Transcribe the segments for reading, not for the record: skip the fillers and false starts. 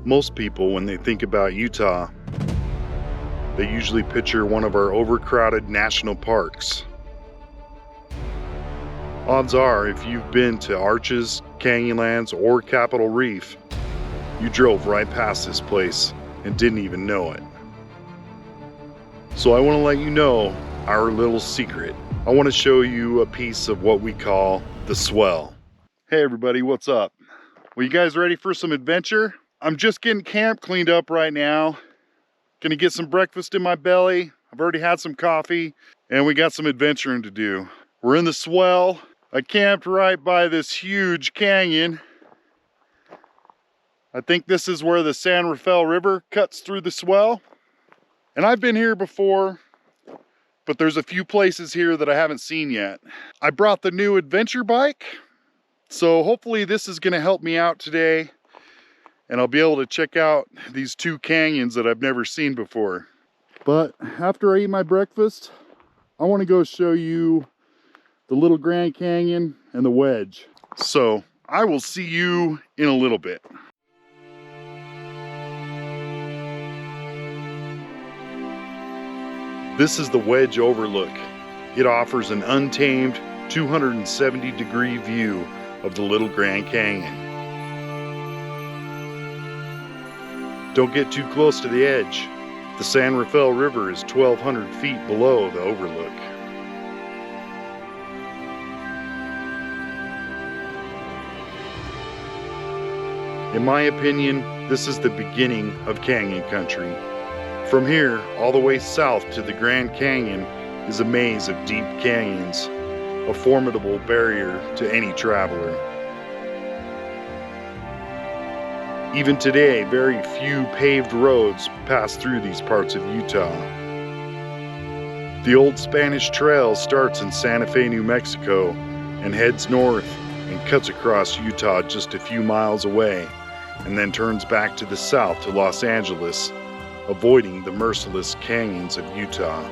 Most people, when they think about Utah, they usually picture one of our overcrowded national parks. Odds are, if you've been to Arches, Canyonlands, or Capitol Reef, you drove right past this place and didn't even know it. So I want to let you know our little secret. I want to show you a piece of what we call the Swell. Hey everybody, what's up? Well, you guys ready for some adventure? I'm just getting camp cleaned up right now. Gonna get some breakfast in my belly. I've already had some coffee and we got some adventuring to do. We're in the Swell. I camped right by this huge canyon. I think this is where the San Rafael River cuts through the Swell. And I've been here before, but there's a few places here that I haven't seen yet. I brought the new adventure bike, so hopefully this is gonna help me out today. And I'll be able to check out these two canyons that I've never seen before. But after I eat my breakfast, I want to go show you the Little Grand Canyon and the Wedge. So I will see you in a little bit. This is the Wedge Overlook. It offers an untamed 270-degree view of the Little Grand Canyon. Don't get too close to the edge. The San Rafael River is 1,200 feet below the overlook. In my opinion, this is the beginning of canyon country. From here, all the way south to the Grand Canyon is a maze of deep canyons, a formidable barrier to any traveler. Even today, very few paved roads pass through these parts of Utah. The old Spanish Trail starts in Santa Fe, New Mexico, and heads north and cuts across Utah just a few miles away, and then turns back to the south to Los Angeles, avoiding the merciless canyons of Utah.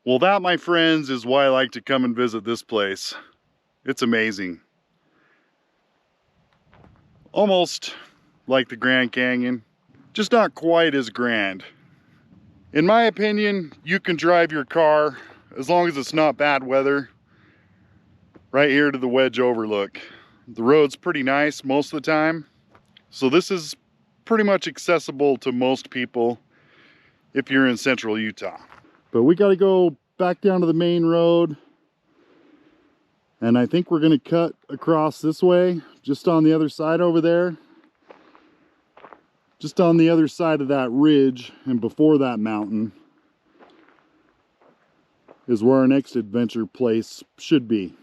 Well, that, my friends, is why I like to come and visit this place. It's amazing. Almost like the Grand Canyon, just not quite as grand. In my opinion, you can drive your car, as long as it's not bad weather, right here to the Wedge Overlook. The road's pretty nice most of the time, so this is pretty much accessible to most people if you're in central Utah. But we got to go back down to the main road, and I think we're going to cut across this way, just on the other side over there. Just on the other side of that ridge and before that mountain is where our next adventure place should be.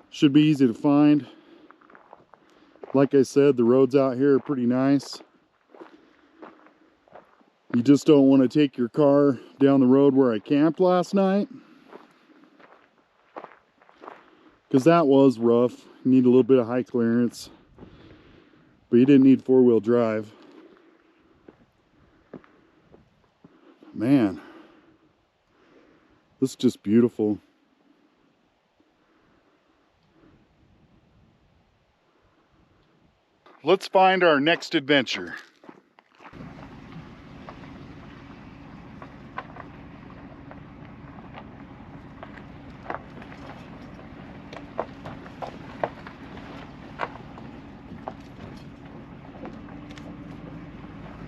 Should be easy to find. Like I said, the roads out here are pretty nice. You just don't want to take your car down the road where I camped last night, because that was rough. You need a little bit of high clearance, but you didn't need four-wheel drive. Man, this is just beautiful. Let's find our next adventure.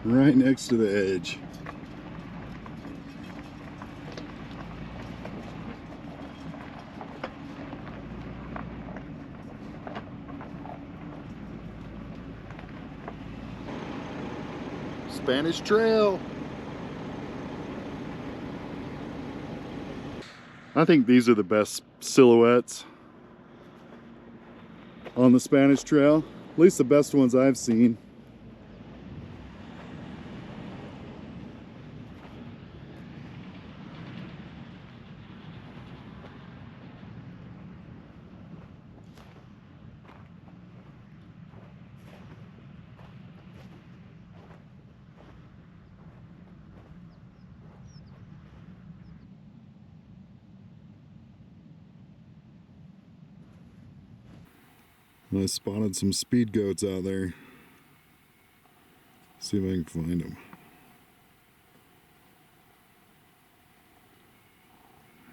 Right next to the edge. Spanish Trail. I think these are the best silhouettes on the Spanish Trail. At least the best ones I've seen. I spotted some speed goats out there. See if I can find them.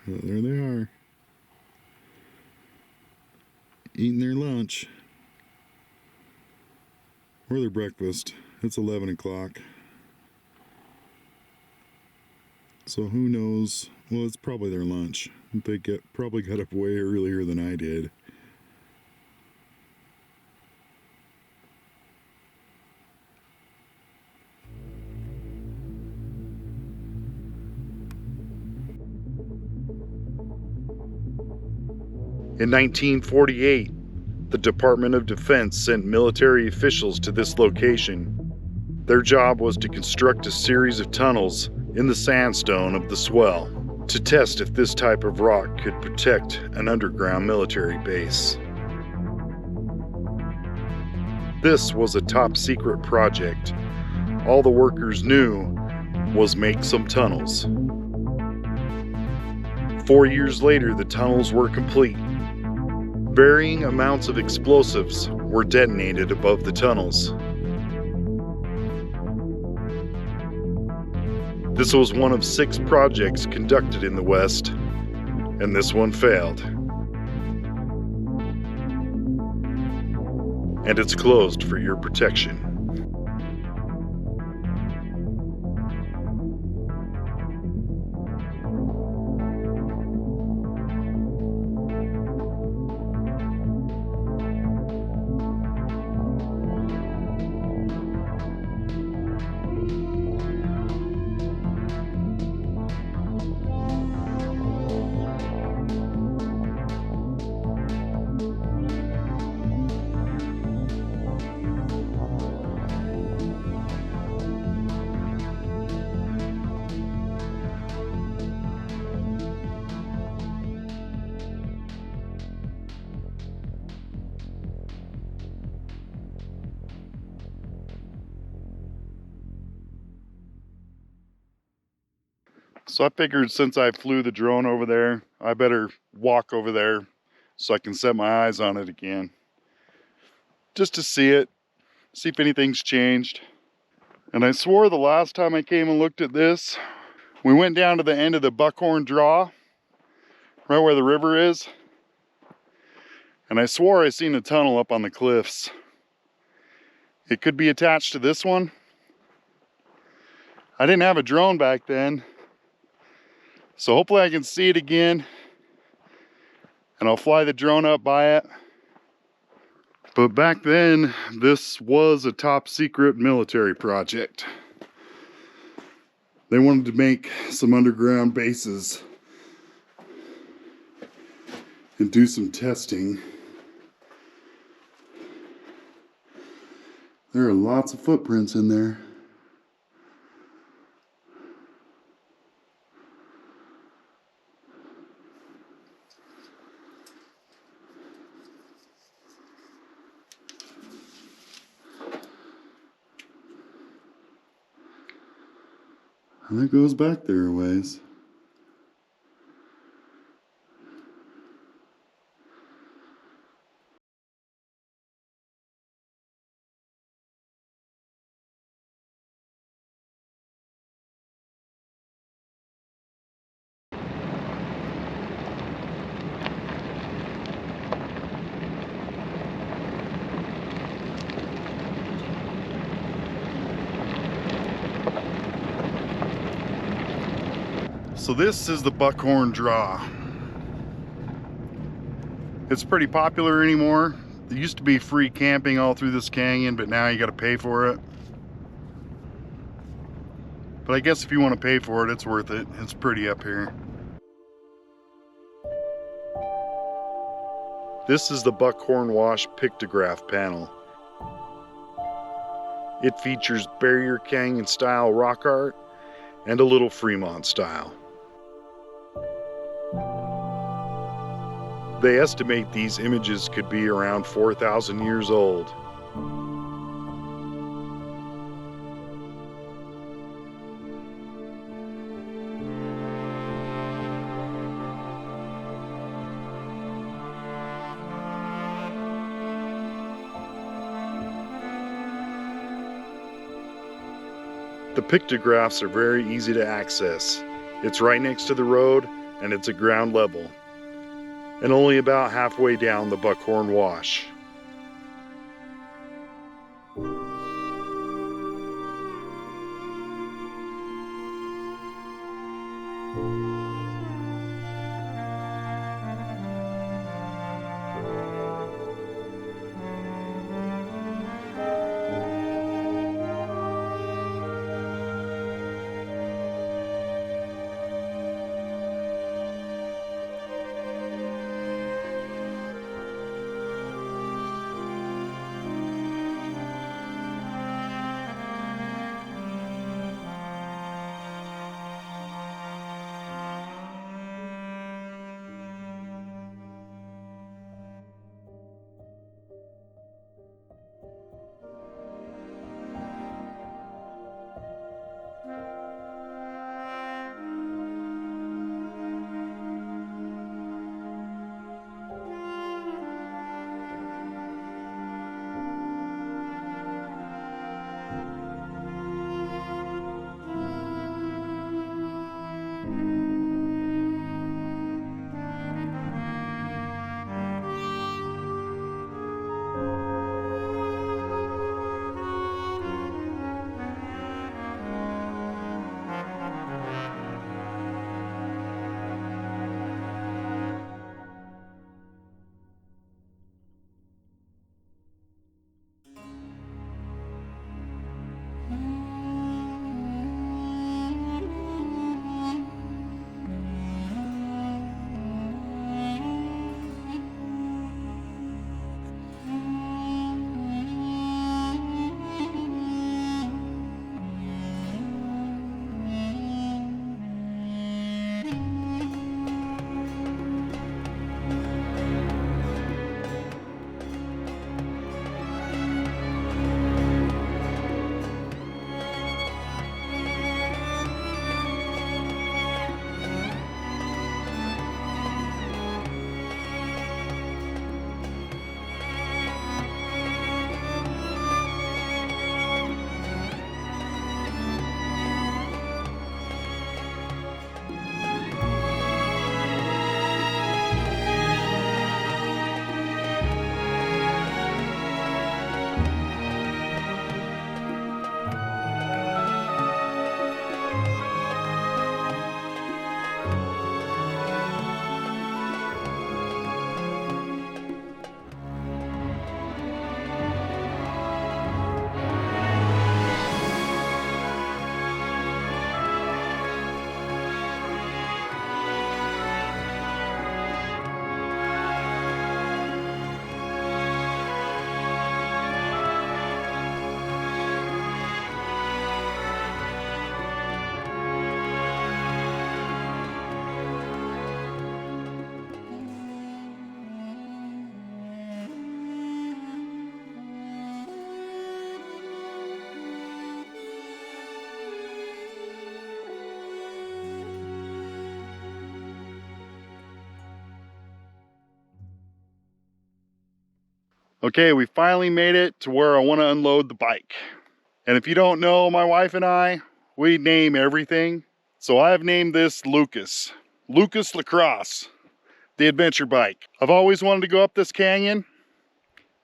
Oh, there they are. Eating their lunch. Or their breakfast. It's 11 o'clock. So who knows? Well, it's probably their lunch. They probably got up way earlier than I did. In 1948, the Department of Defense sent military officials to this location. Their job was to construct a series of tunnels in the sandstone of the Swell to test if this type of rock could protect an underground military base. This was a top secret project. All the workers knew was make some tunnels. 4 years later, the tunnels were complete. Varying amounts of explosives were detonated above the tunnels. This was one of 6 projects conducted in the West, and this one failed. And it's closed for your protection. So I figured since I flew the drone over there, I better walk over there so I can set my eyes on it again. Just to see it, see if anything's changed. And I swore the last time I came and looked at this, we went down to the end of the Buckhorn Draw, right where the river is. And I swore I seen a tunnel up on the cliffs. It could be attached to this one. I didn't have a drone back then, so hopefully I can see it again, and I'll fly the drone up by it. But back then, this was a top secret military project. They wanted to make some underground bases and do some testing. There are lots of footprints in there. And it goes back there a ways. So this is the Buckhorn Draw. It's pretty popular anymore. There used to be free camping all through this canyon, but now you got to pay for it. But I guess if you want to pay for it, it's worth it. It's pretty up here. This is the Buckhorn Wash pictograph panel. It features Barrier Canyon style rock art and a little Fremont style. They estimate these images could be around 4,000 years old. The pictographs are very easy to access. It's right next to the road and it's at ground level, and only about halfway down the Buckhorn Wash. Okay, we finally made it to where I want to unload the bike. And if you don't know, my wife and I, we name everything. So I've named this Lucas Lacrosse, the adventure bike. I've always wanted to go up this canyon,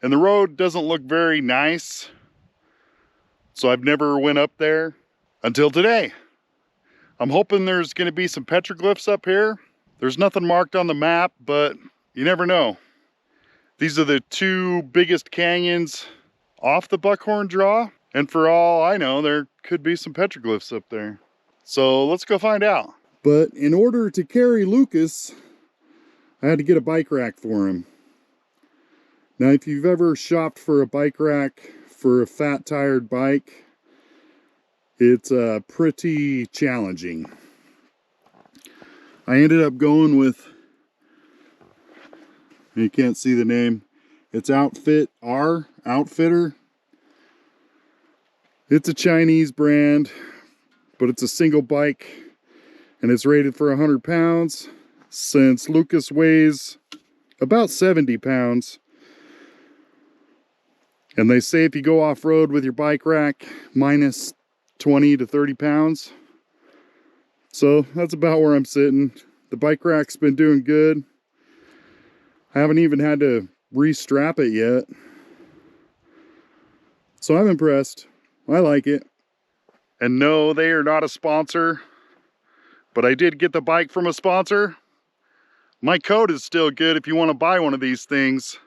and the road doesn't look very nice. So I've never went up there until today. I'm hoping there's gonna be some petroglyphs up here. There's nothing marked on the map, but you never know. These are the two biggest canyons off the Buckhorn Draw. And for all I know, there could be some petroglyphs up there. So let's go find out. But in order to carry Lucas, I had to get a bike rack for him. Now, if you've ever shopped for a bike rack for a fat tired bike, it's pretty challenging. I ended up going with, you can't see the name, it's Outfitter. It's a Chinese brand, but it's a single bike and it's rated for 100 pounds. Since Lucas weighs about 70 pounds, and they say if you go off-road with your bike rack, minus 20 to 30 pounds. So that's about where I'm sitting. The bike rack's been doing good. I haven't even had to re-strap it yet. So I'm impressed. I like it. And no, they are not a sponsor, but I did get the bike from a sponsor. My code is still good if you want to buy one of these things.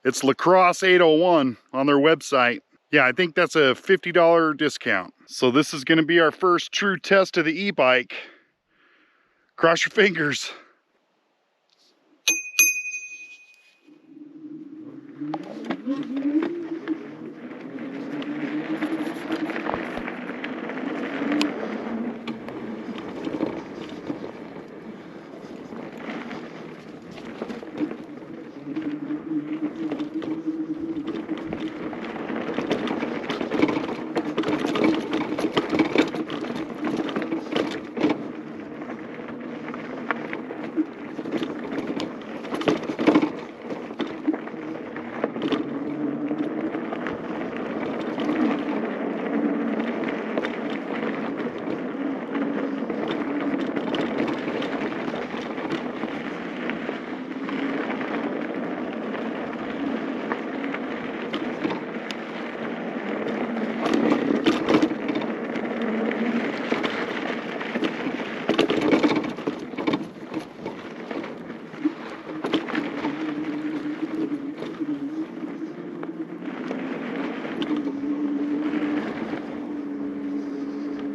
It's Lacrosse801 on their website. Yeah, I think that's a $50 discount. So this is going to be our first true test of the e-bike. Cross your fingers.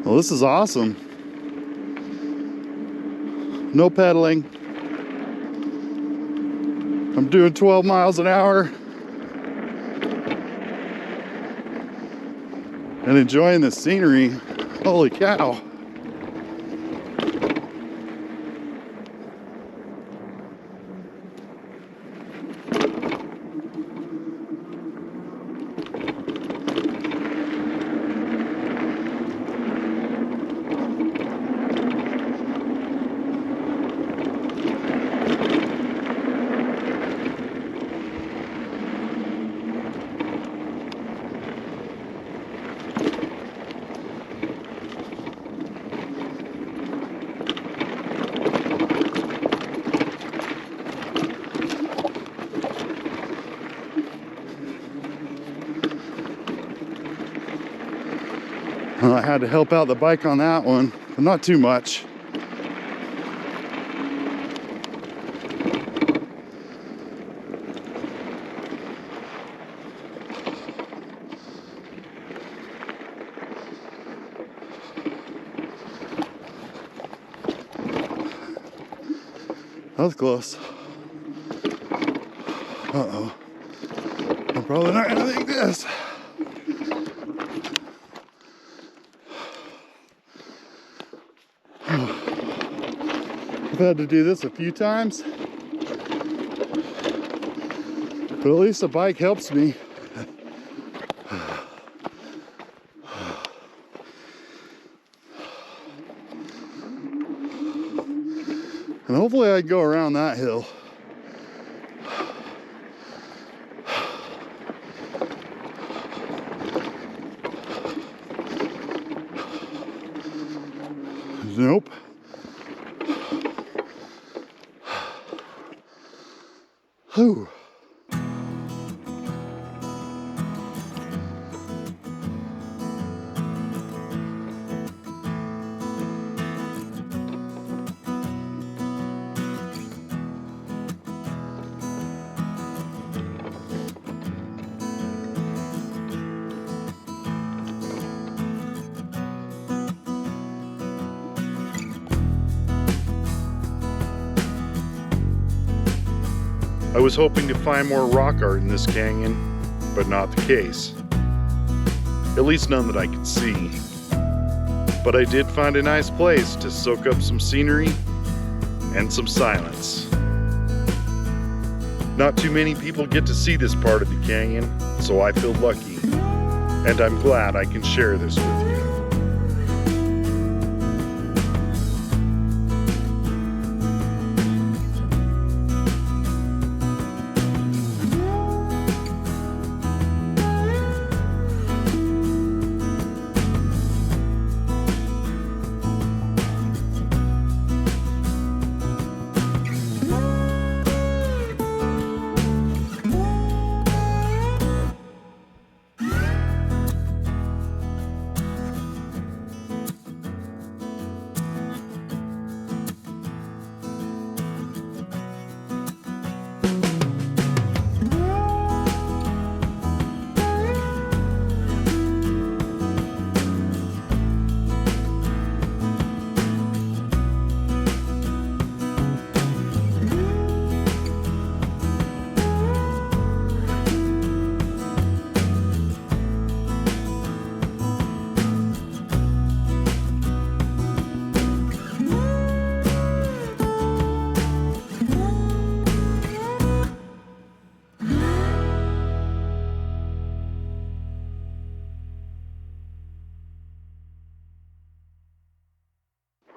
Well, this is awesome. No pedaling. I'm doing 12 miles an hour and enjoying the scenery. Holy cow. Well, I had to help out the bike on that one, but not too much. That was close. Uh-oh. I'm probably not gonna make this. I've had to do this a few times, but at least the bike helps me. And hopefully I can go around that hill. Nope. Whew. I was hoping to find more rock art in this canyon, but not the case. At least none that I could see. But I did find a nice place to soak up some scenery and some silence. Not too many people get to see this part of the canyon, so I feel lucky, and I'm glad I can share this with you.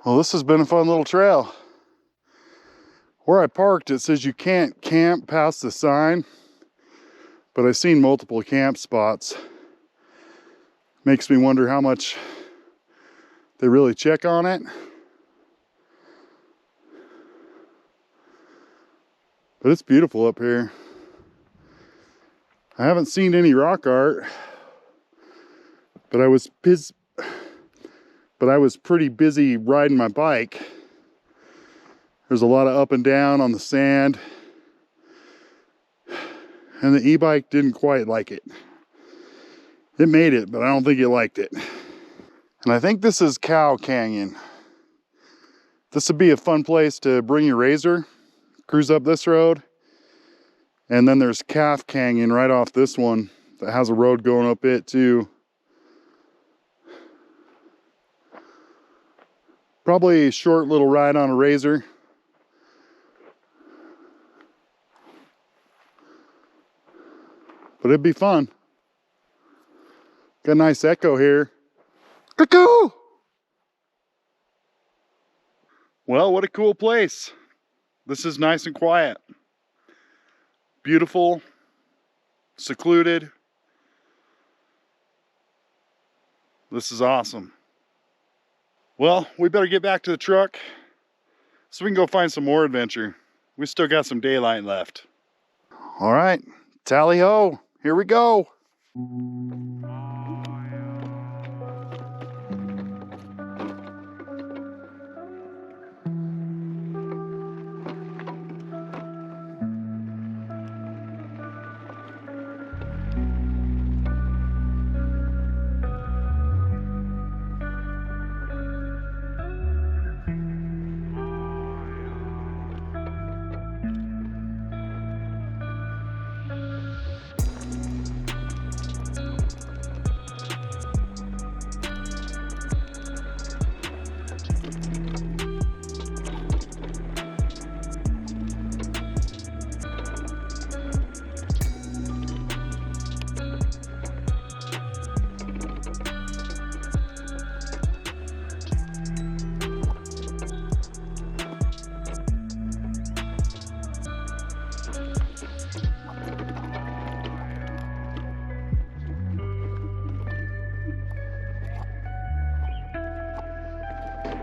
Well, this has been a fun little trail. Where I parked, it says you can't camp past the sign, but I've seen multiple camp spots. Makes me wonder how much they really check on it. But it's beautiful up here. I haven't seen any rock art, but I was pretty busy riding my bike. There's a lot of up and down on the sand, and the e-bike didn't quite like it. It made it, but I don't think it liked it. And I think this is Cow Canyon. This would be a fun place to bring your razor, cruise up this road. And then there's Calf Canyon right off this one that has a road going up it too. Probably a short little ride on a razor. But it'd be fun. Got a nice echo here. Cuckoo! Well, what a cool place. This is nice and quiet. Beautiful, secluded. This is awesome. Well, we better get back to the truck so we can go find some more adventure. We still got some daylight left. All right, tally ho, here we go.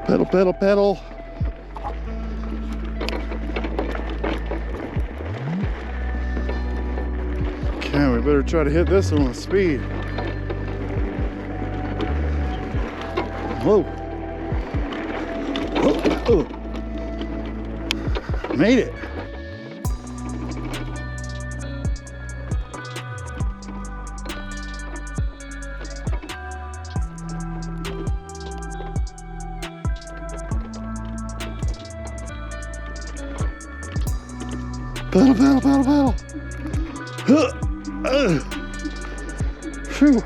Pedal, pedal, pedal. Okay, we better try to hit this one with speed. Whoa. Oh. Made it. Pedal, pedal, pedal, pedal. Phew.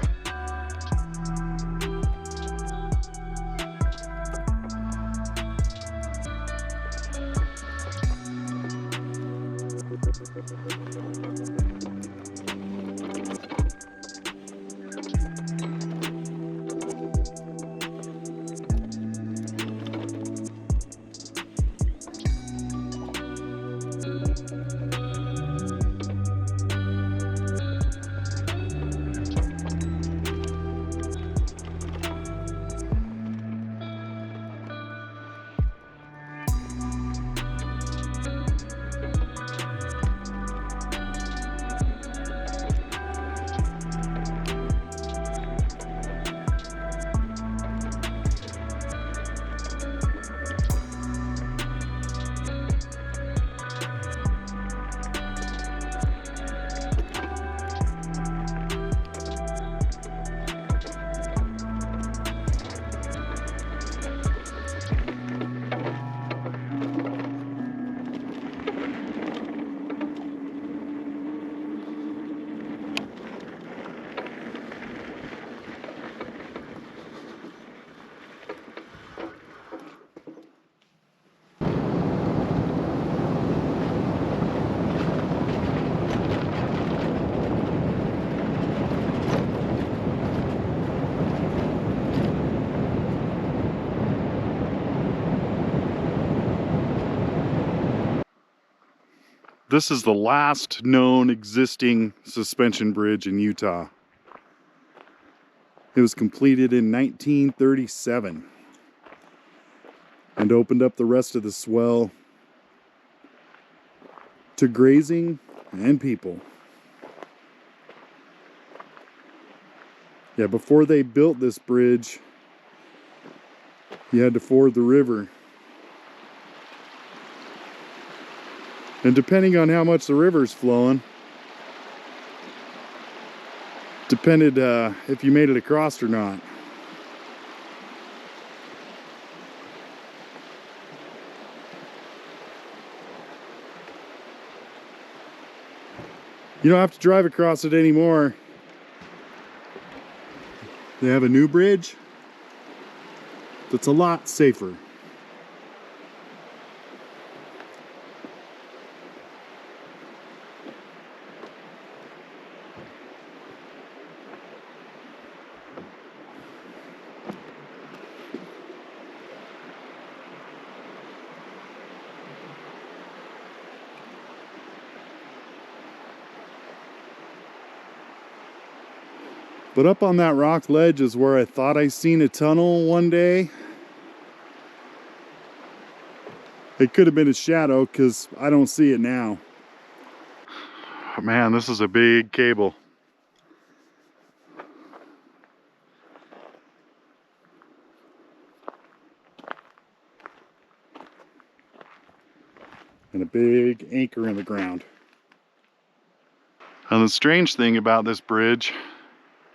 This is the last known existing suspension bridge in Utah. It was completed in 1937 and opened up the rest of the swell to grazing and people. Yeah, before they built this bridge, you had to ford the river. And depending on how much the river's flowing, depended if you made it across or not. You don't have to drive across it anymore. They have a new bridge that's a lot safer. But up on that rock ledge is where I thought I seen a tunnel one day. It could have been a shadow because I don't see it now. Man, this is a big cable. And a big anchor in the ground. And the strange thing about this bridge,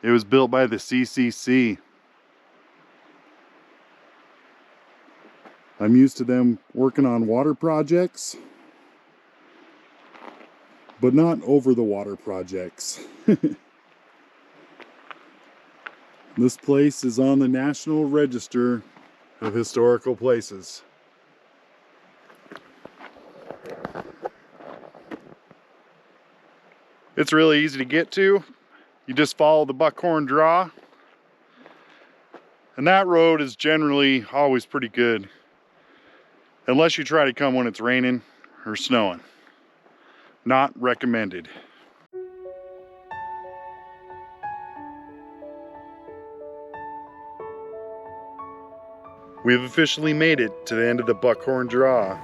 it was built by the CCC. I'm used to them working on water projects, but not over the water projects. This place is on the National Register of Historical Places. It's really easy to get to. You just follow the Buckhorn Draw. And that road is generally always pretty good. Unless you try to come when it's raining or snowing. Not recommended. We have officially made it to the end of the Buckhorn Draw.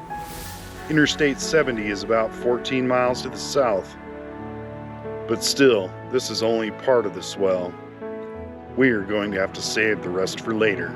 Interstate 70 is about 14 miles to the south. But still, this is only part of the Swell. We are going to have to save the rest for later.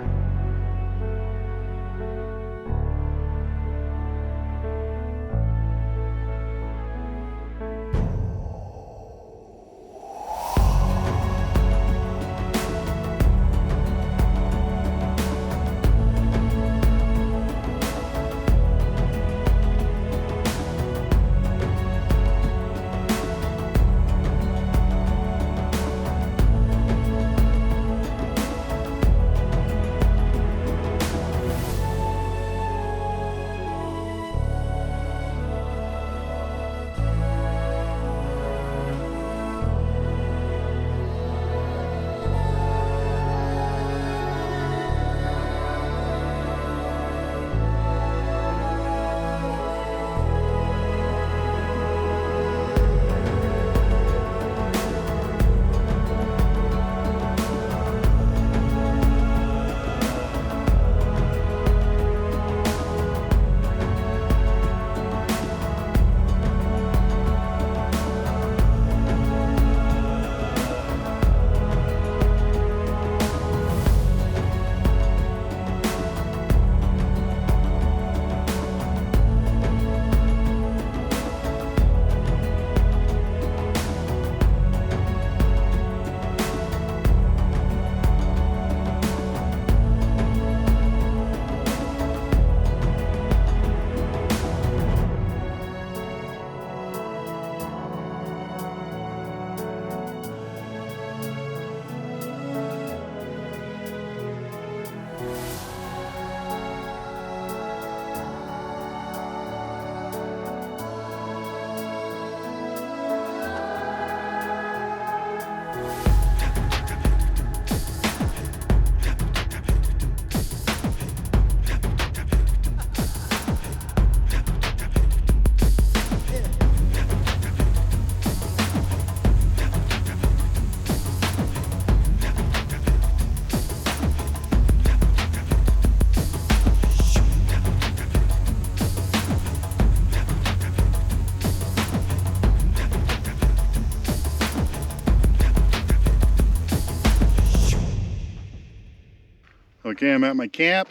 Okay, I'm at my camp.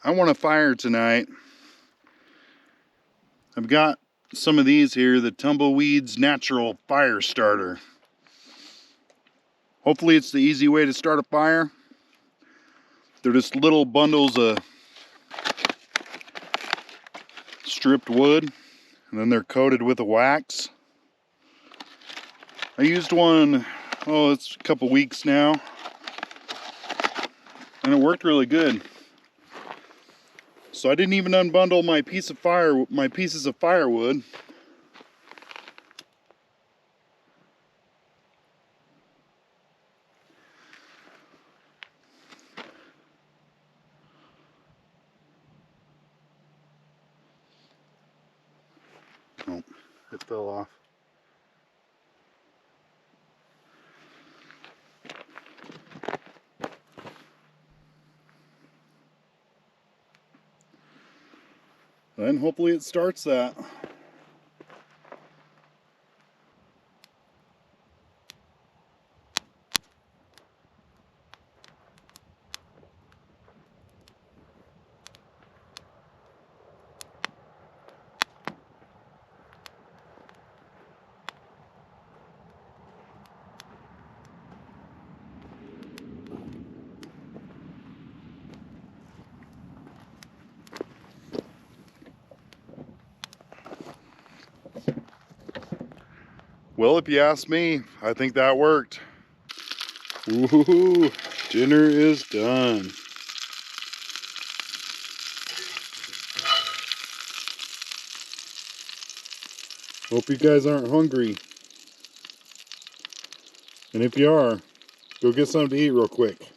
I want a fire tonight. I've got some of these here, the Tumbleweeds Natural Fire Starter. Hopefully it's the easy way to start a fire. They're just little bundles of stripped wood, and then they're coated with a wax. I used one, it's a couple weeks now, and it worked really good. So I didn't even unbundle my pieces of firewood. Oh, it fell off. And hopefully it starts that. Well, if you ask me, I think that worked. Woohoo! Dinner is done. Hope you guys aren't hungry. And if you are, go get something to eat real quick.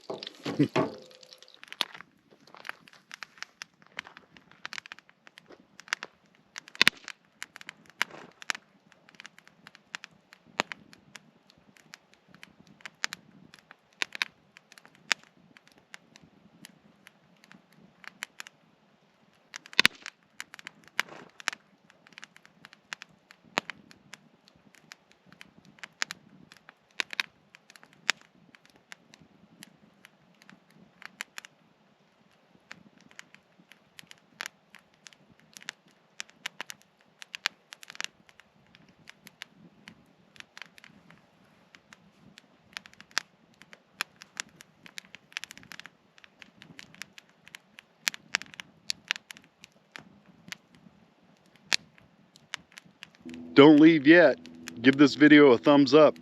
Don't leave yet. Give this video a thumbs up,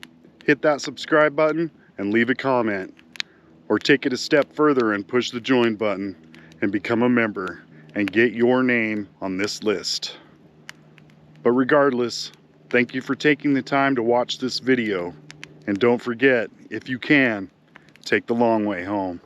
hit that subscribe button, and leave a comment. Or take it a step further and push the join button and become a member and get your name on this list. But regardless, thank you for taking the time to watch this video. And don't forget, if you can, take the long way home.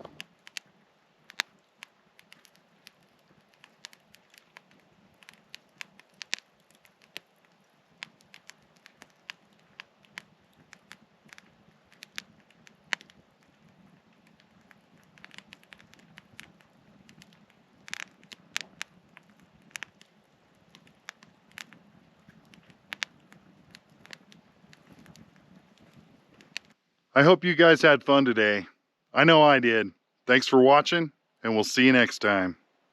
I hope you guys had fun today. I know I did. Thanks for watching, and we'll see you next time.